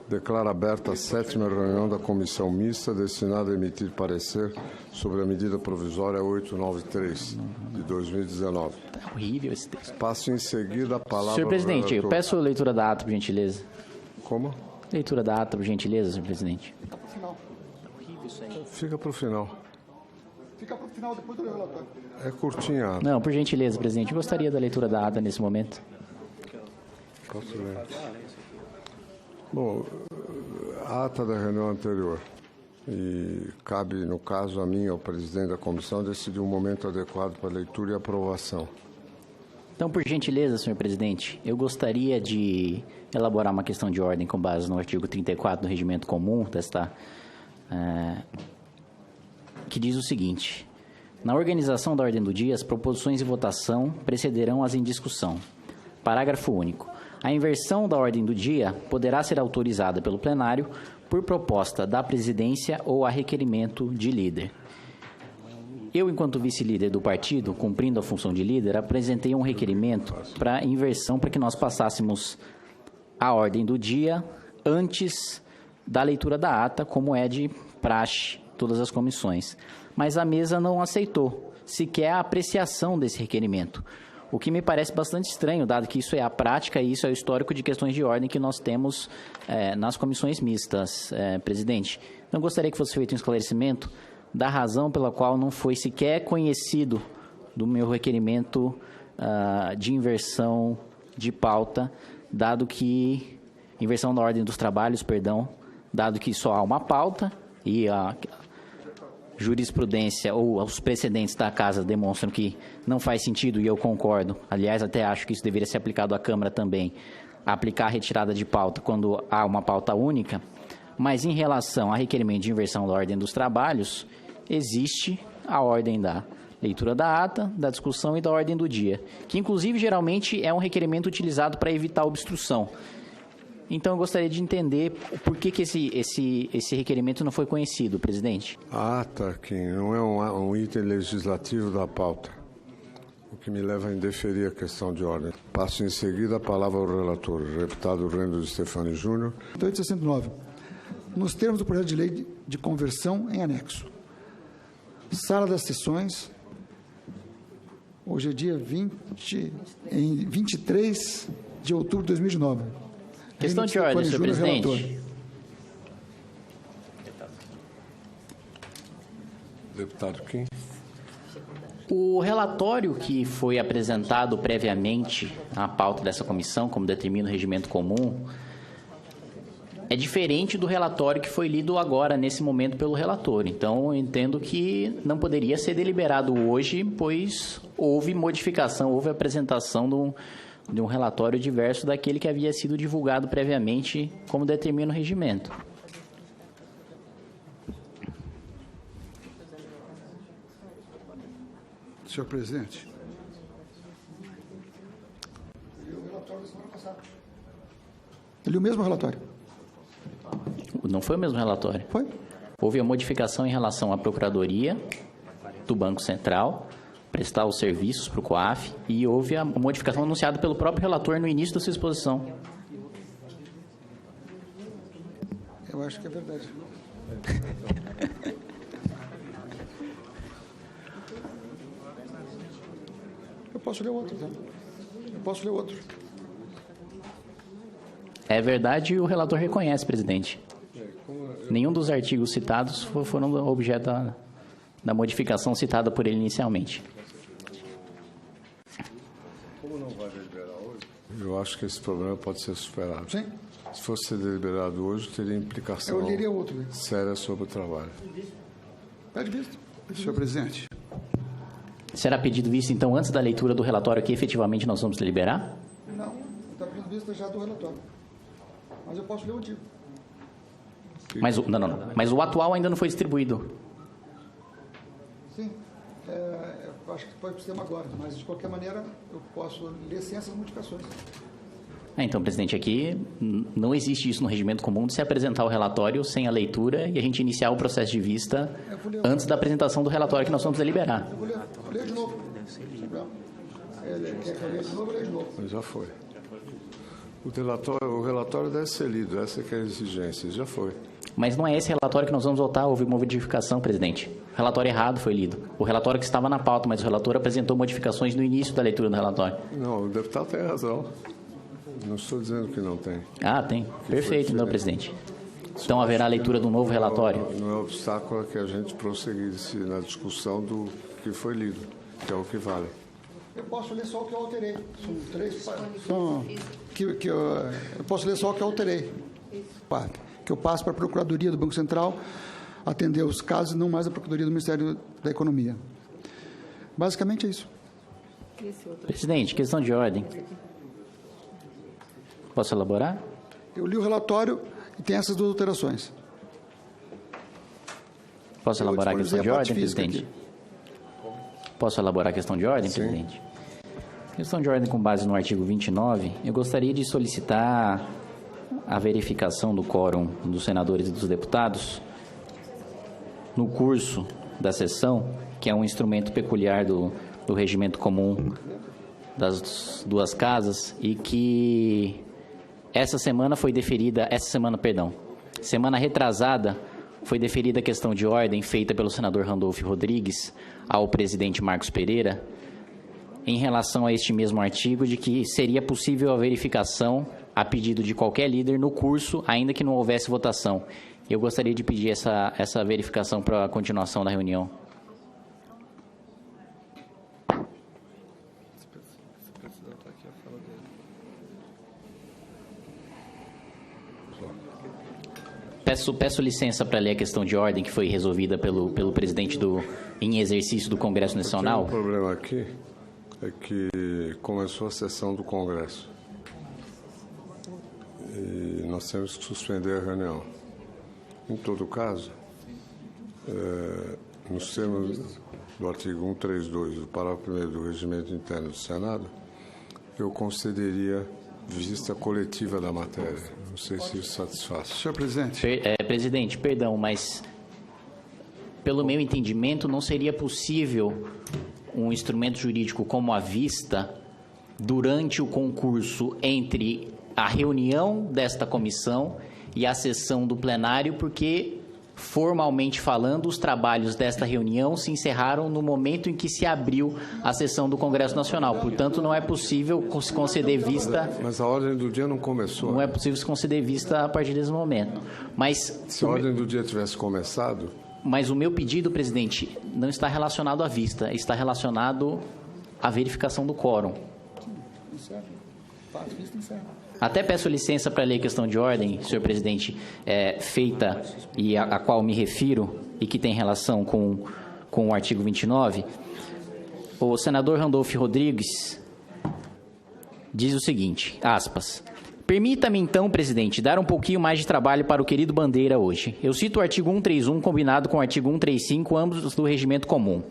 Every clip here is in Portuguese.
Declaro aberta a 7ª reunião da Comissão Mista destinada a emitir parecer sobre a medida provisória 893 de 2019. Tá horrível esse texto. Passo em seguida a palavra... Senhor presidente, eu peço leitura da ata, por gentileza. Como? Leitura da ata, por gentileza, senhor presidente. Fica para o final. Fica para o final. Fica para o final, depois do relatório. É curtinha a ata. Não, por gentileza, presidente. Eu gostaria da leitura da ata nesse momento. Posso ler? Bom, a ata da reunião anterior. E cabe, no caso, a mim, ao presidente da comissão, decidir um momento adequado para leitura e aprovação. Então, por gentileza, senhor presidente, eu gostaria de elaborar uma questão de ordem com base no artigo 34 do Regimento Comum, que diz o seguinte: na organização da ordem do dia, as proposições de votação precederão as em discussão. Parágrafo único. A inversão da ordem do dia poderá ser autorizada pelo plenário por proposta da presidência ou a requerimento de líder. Eu, enquanto vice-líder do partido, cumprindo a função de líder, apresentei um requerimento para inversão para que nós passássemos a ordem do dia antes da leitura da ata, como é de praxe todas as comissões. Mas a mesa não aceitou sequer a apreciação desse requerimento, o que me parece bastante estranho, dado que isso é a prática e isso é o histórico de questões de ordem que nós temos nas comissões mistas, presidente. Então, gostaria que fosse feito um esclarecimento da razão pela qual não foi sequer conhecido do meu requerimento de inversão de pauta, dado que... inversão da ordem dos trabalhos, perdão, dado que só há uma pauta e a jurisprudência ou os precedentes da Casa demonstram que não faz sentido, e eu concordo, aliás, até acho que isso deveria ser aplicado à Câmara também, aplicar a retirada de pauta quando há uma pauta única, mas em relação a requerimento de inversão da ordem dos trabalhos, existe a ordem da leitura da ata, da discussão e da ordem do dia, que inclusive geralmente é um requerimento utilizado para evitar obstrução. Então, eu gostaria de entender por que esse requerimento não foi conhecido, presidente. A ata, Kim, não é um item legislativo da pauta, o que me leva a indeferir a questão de ordem. Passo em seguida a palavra ao relator, o deputado Rendo de Stefani Júnior. 869. Nos termos do projeto de lei de conversão em anexo. Sala das sessões. Hoje é dia 23 de outubro de 2019. Questão de ordem, senhor presidente. Relator. Deputado Kim. O relatório que foi apresentado previamente à pauta dessa comissão, como determina o regimento comum, é diferente do relatório que foi lido agora, nesse momento, pelo relator. Então, eu entendo que não poderia ser deliberado hoje, pois houve modificação, houve apresentação de um relatório diverso daquele que havia sido divulgado previamente, como determina o regimento. Senhor presidente. Eu li o relatório da semana passada. Eu li o mesmo relatório. Não foi o mesmo relatório? Foi? Houve a modificação em relação à Procuradoria do Banco Central, prestar os serviços para o COAF, e houve a modificação anunciada pelo próprio relator no início da sua exposição. Eu acho que é verdade. Eu posso ler outro, tá? Eu posso ler outro. É verdade e o relator reconhece, presidente. Nenhum dos artigos citados foram objeto da modificação citada por ele inicialmente. Como não vai deliberar hoje? Eu acho que esse problema pode ser superado. Sim. Se fosse ser deliberado hoje, teria implicação Eu leria outro, né? séria sobre o trabalho. Pede visto. Senhor presidente. Será pedido visto, então, antes da leitura do relatório que efetivamente nós vamos deliberar? Não, está pedido vista já do relatório. Mas eu posso ler o antigo. Mas mas o atual ainda não foi distribuído. Sim, eu acho que foi para o sistema agora, mas de qualquer maneira eu posso ler sem essas modificações. Então, presidente, aqui não existe isso no regimento comum de se apresentar o relatório sem a leitura e a gente iniciar o processo de vista antes da apresentação do relatório que nós vamos deliberar. Eu vou ler de novo. Quer que eu leia de novo? Eu leio de novo. Mas já foi. O relatório deve ser lido, essa que é a exigência, já foi. Mas não é esse relatório que nós vamos votar, houve modificação, presidente. O relatório errado foi lido. O relatório que estava na pauta, mas o relator apresentou modificações no início da leitura do relatório. Não, o deputado tem razão. Não estou dizendo que não tem. Ah, tem. Perfeito, então, presidente. Então haverá a leitura do novo relatório? Não é obstáculo a que a gente prosseguisse na discussão do que foi lido, que é o que vale. Eu posso ler só o que eu alterei. São três. Eu posso ler só o que eu alterei. Que eu passo para a Procuradoria do Banco Central atender os casos e não mais a Procuradoria do Ministério da Economia. Basicamente é isso. Presidente, questão de ordem. Posso elaborar? Eu li o relatório e tem essas duas alterações. Posso elaborar a questão de ordem, presidente? Aqui. Posso elaborar a questão de ordem, Sim. presidente? Questão de ordem com base no artigo 29, eu gostaria de solicitar a verificação do quórum dos senadores e dos deputados no curso da sessão, que é um instrumento peculiar do regimento comum das duas casas e que semana retrasada foi deferida a questão de ordem feita pelo senador Randolfo Rodrigues ao presidente Marcos Pereira em relação a este mesmo artigo de que seria possível a verificação a pedido de qualquer líder no curso, ainda que não houvesse votação. Eu gostaria de pedir essa verificação para a continuação da reunião. Peço licença para ler a questão de ordem que foi resolvida pelo presidente em exercício do Congresso Nacional. O problema aqui é que começou a sessão do Congresso e nós temos que suspender a reunião. Em todo caso, nos termos do artigo 132 do parágrafo 1º do Regimento Interno do Senado, eu concederia vista coletiva da matéria. Não sei se isso satisfaz. Senhor presidente. Presidente, perdão, mas pelo meu entendimento não seria possível um instrumento jurídico como a vista durante o concurso entre a reunião desta comissão e a sessão do plenário, porque, formalmente falando, os trabalhos desta reunião se encerraram no momento em que se abriu a sessão do Congresso Nacional. Portanto, não é possível se conceder vista... Mas a ordem do dia não começou. Não é possível se conceder vista a partir desse momento. Mas, se a ordem do dia tivesse começado... Mas o meu pedido, presidente, não está relacionado à vista, está relacionado à verificação do quórum. Até peço licença para ler a questão de ordem, senhor presidente, feita e a qual me refiro e que tem relação com o artigo 29. O senador Randolfo Rodrigues diz o seguinte, aspas, permita-me então, presidente, dar um pouquinho mais de trabalho para o querido Bandeira hoje. Eu cito o artigo 131 combinado com o artigo 135, ambos do Regimento Comum.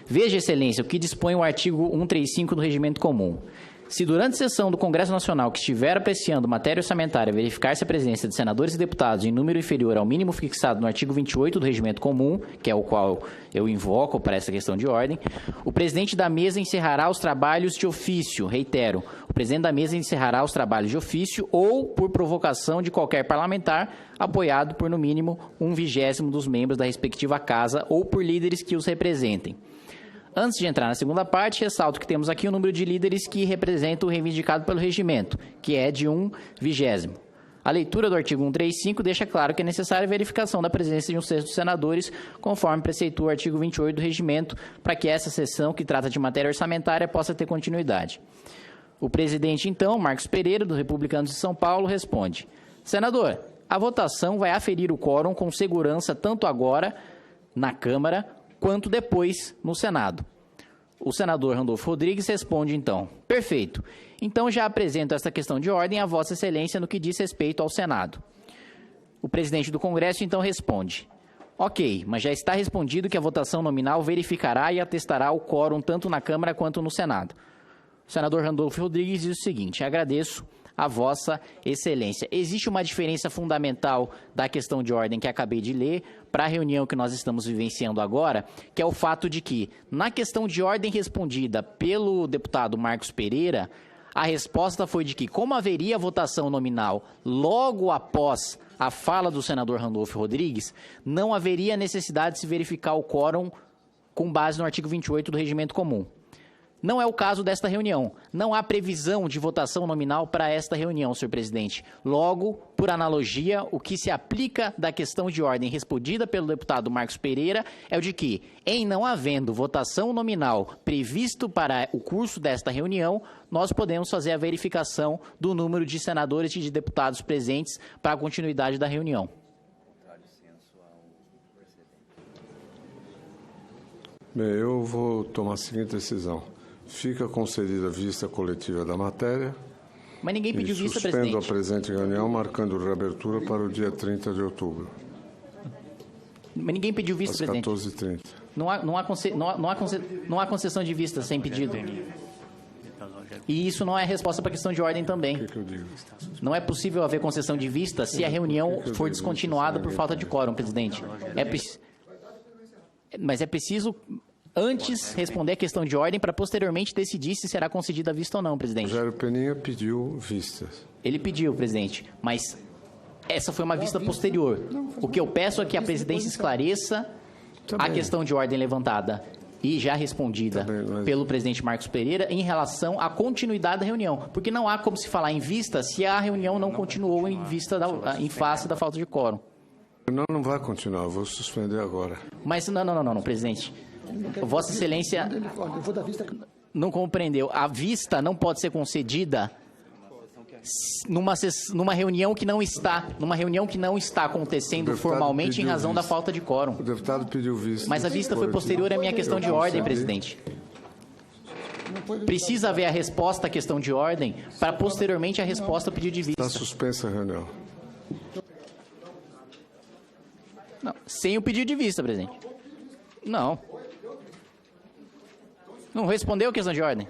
Veja, excelência, o que dispõe o artigo 135 do Regimento Comum. Se durante a sessão do Congresso Nacional que estiver apreciando matéria orçamentária verificar-se a presença de senadores e deputados em número inferior ao mínimo fixado no artigo 28 do Regimento Comum, que é o qual eu invoco para essa questão de ordem, o presidente da mesa encerrará os trabalhos de ofício, reitero, o presidente da mesa encerrará os trabalhos de ofício ou por provocação de qualquer parlamentar, apoiado por no mínimo 1/20 dos membros da respectiva casa ou por líderes que os representem. Antes de entrar na segunda parte, ressalto que temos aqui o número de líderes que representam o reivindicado pelo regimento, que é de 1/20. A leitura do artigo 135 deixa claro que é necessária a verificação da presença de 1/6 dos senadores, conforme preceitua o artigo 28 do regimento, para que essa sessão, que trata de matéria orçamentária, possa ter continuidade. O presidente, então, Marcos Pereira, do Republicanos de São Paulo, responde: senador, a votação vai aferir o quórum com segurança tanto agora na Câmara quanto depois no Senado. O senador Randolfo Rodrigues responde, então, perfeito. Então já apresento esta questão de ordem a Vossa Excelência no que diz respeito ao Senado. O presidente do Congresso, então, responde, ok, mas já está respondido que a votação nominal verificará e atestará o quórum tanto na Câmara quanto no Senado. O senador Randolfo Rodrigues diz o seguinte, agradeço a Vossa Excelência. Existe uma diferença fundamental da questão de ordem que acabei de ler para a reunião que nós estamos vivenciando agora, que é o fato de que, na questão de ordem respondida pelo deputado Marcos Pereira, A resposta foi de que, como haveria votação nominal logo após a fala do senador Randolfo Rodrigues, não haveria necessidade de se verificar o quórum com base no artigo 28 do Regimento Comum. Não é o caso desta reunião. Não há previsão de votação nominal para esta reunião, senhor presidente. Logo, por analogia, o que se aplica da questão de ordem respondida pelo deputado Marcos Pereira é o de que, em não havendo votação nominal previsto para o curso desta reunião, nós podemos fazer a verificação do número de senadores e de deputados presentes para a continuidade da reunião. Bem, eu vou tomar a seguinte decisão. Fica concedida a vista coletiva da matéria. Mas ninguém pediu vista, presidente. Suspendo a presente reunião, marcando reabertura para o dia 30 de outubro. Mas ninguém pediu vista, às presidente. 14h30. Não há concessão de vista sem pedido. E isso não é resposta para a questão de ordem também. O que eu digo? Não é possível haver concessão de vista se a reunião for descontinuada por falta de quórum, presidente. Mas é preciso antes responder a questão de ordem para posteriormente decidir se será concedida a vista ou não, presidente. Rogério Peninha pediu vistas. Ele pediu, presidente, mas essa foi uma vista posterior. O que eu peço é que a presidência esclareça a questão de ordem levantada e já respondida pelo presidente Marcos Pereira em relação à continuidade da reunião. Porque não há como se falar em vista se a reunião não continuou em face da falta de quórum. Não vai continuar, eu vou suspender agora. Mas não, presidente. Vossa Excelência não compreendeu. A vista não pode ser concedida numa reunião que não está acontecendo formalmente em razão da falta de quórum. O deputado pediu vista. Mas a vista foi posterior à minha questão de ordem, presidente. Precisa haver a resposta à questão de ordem para posteriormente a resposta ao pedido de vista. Está suspensa a reunião. Não, sem o pedido de vista, presidente. Não. Não respondeu a questão de ordem.